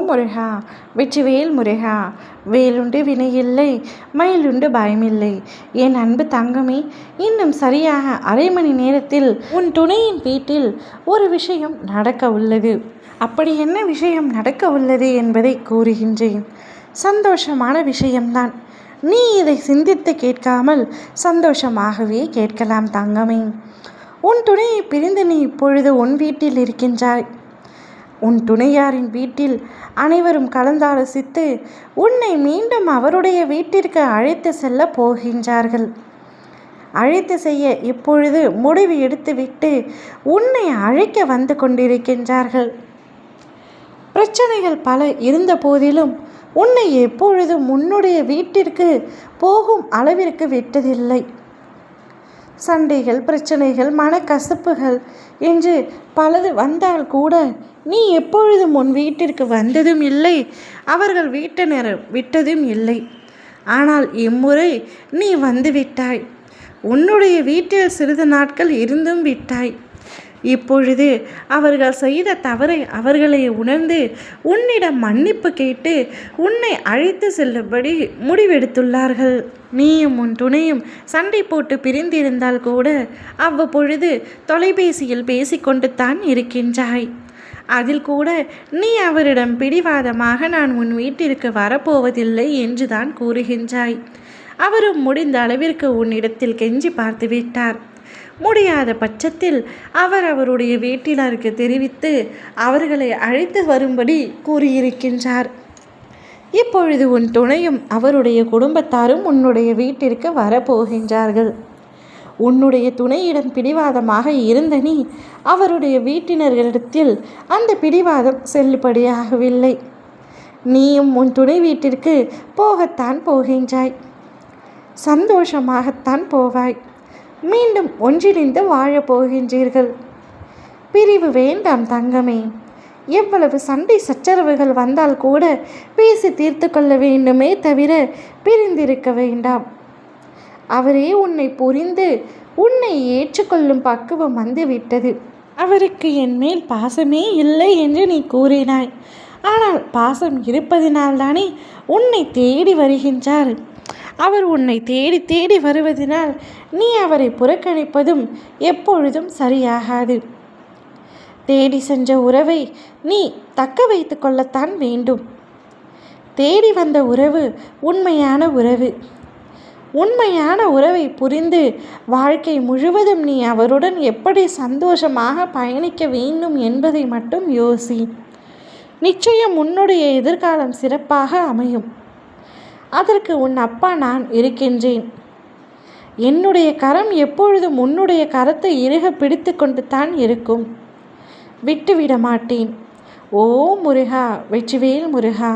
முருகா வெற்றிவேல் முருகா. வேலுண்டு வினையில்லை, மயிலுண்டு பயமில்லை. என் அன்பு தங்கமே, இன்னும் சரியாக அரை மணி நேரத்தில் உன் துணையின் வீட்டில் ஒரு விஷயம் நடக்க உள்ளது. அப்படி என்ன விஷயம் நடக்க உள்ளது என்பதை கூறுகின்றேன். சந்தோஷமான விஷயம்தான். நீ இதை சிந்தித்து கேட்காமல் சந்தோஷமாகவே கேட்கலாம் தங்கமே. உன் துணையை பிரிந்து நீ இப்பொழுது உன் வீட்டில் இருக்கின்றாய். உன் துணையாரின் வீட்டில் அனைவரும் கலந்தாலோசித்து உன்னை மீண்டும் அவருடைய வீட்டிற்கு அழைத்து செல்ல போகின்றார்கள். அழைத்து செய்ய இப்பொழுது முடிவு எடுத்துவிட்டு உன்னை அழைக்க வந்து கொண்டிருக்கின்றார்கள். பிரச்சனைகள் பல இருந்த போதிலும் உன்னை எப்பொழுதும் உன்னுடைய வீட்டிற்கு போகும் அளவிற்கு விட்டதில்லை. சண்டைகள், பிரச்சனைகள், மனக்கசப்புகள் என்று பலது வந்தால் கூட நீ எப்பொழுதும் உன் வீட்டிற்கு வந்ததும் இல்லை, அவர்கள் வீட்டினர் விட்டதும் இல்லை. ஆனால் இம்முறை நீ வந்து விட்டாய். உன்னுடைய வீட்டில் சிறிது நாட்கள் இருந்தும் விட்டாய். இப்பொழுது அவர்கள் செய்த தவறை அவர்களை உணர்ந்து உன்னிடம் மன்னிப்பு கேட்டு உன்னை அழைத்து செல்லும்படி முடிவெடுத்துள்ளார்கள். நீயும் உன் துணையும் சண்டை போட்டு பிரிந்திருந்தால் கூட அவ்வப்பொழுது தொலைபேசியில் பேசிக்கொண்டு தான் இருக்கின்றாய். அதில் கூட நீ அவரிடம் பிடிவாதமாக நான் உன் வீட்டிற்கு வரப்போவதில்லை என்று தான் கூறுகின்றாய். அவரும் முடிந்த அளவிற்கு உன்னிடத்தில் கெஞ்சி பார்த்து விட்டார். முடியாத பட்சத்தில் அவருடைய வீட்டினருக்கு தெரிவித்து அவர்களை அழைத்து வரும்படி கூறியிருக்கின்றார். இப்பொழுது உன் துணையும் அவருடைய குடும்பத்தாரும் உன்னுடைய வீட்டிற்கு வரப்போகின்றார்கள். உன்னுடைய துணையிடம் பிடிவாதமாக இருந்த நீ அவருடைய வீட்டினர்களிடத்தில் அந்த பிடிவாதம் செல்லுபடியாகவில்லை. நீயும் உன் துணை வீட்டிற்கு போகத்தான் போகின்றாய். சந்தோஷமாகத்தான் போவாய். மீண்டும் ஒன்றிணைந்து வாழப்போகின்றீர்கள். பிரிவு வேண்டாம் தங்கமே. எவ்வளவு சண்டை சச்சரவுகள் வந்தால் கூட பேசி தீர்த்து கொள்ள வேண்டுமே தவிர பிரிந்திருக்க வேண்டாம். அவரே உன்னை புரிந்து உன்னை ஏற்றுக்கொள்ளும் பக்குவம் வந்துவிட்டது. அவருக்கு என் மேல் பாசமே இல்லை என்று நீ கூறினாய். ஆனால் பாசம் இருப்பதினால்தானே உன்னை தேடி வருகின்றார். அவர் உன்னை தேடி தேடி வருவதனால் நீ அவரை புறக்கணிப்பதும் எப்பொழுதும் சரியாகாது. தேடி சென்ற உறவை நீ தக்க வைத்து கொள்ளத்தான் வேண்டும். தேடி வந்த உறவு உண்மையான உறவு. உண்மையான உறவை புரிந்து வாழ்க்கை முழுவதும் நீ அவருடன் எப்படி சந்தோஷமாக பயணிக்க வேண்டும் என்பதை மட்டும் யோசி. நிச்சயம் உன்னுடைய எதிர்காலம் சிறப்பாக அமையும். அதற்கு உன் அப்பா நான் இருக்கின்றேன். என்னுடைய கரம் எப்பொழுதும் உன்னுடைய கரத்தை இறுக பிடித்து கொண்டு தான் இருக்கும். விட்டுவிட மாட்டேன். ஓ முருகா வெற்றிவேல் முருகா.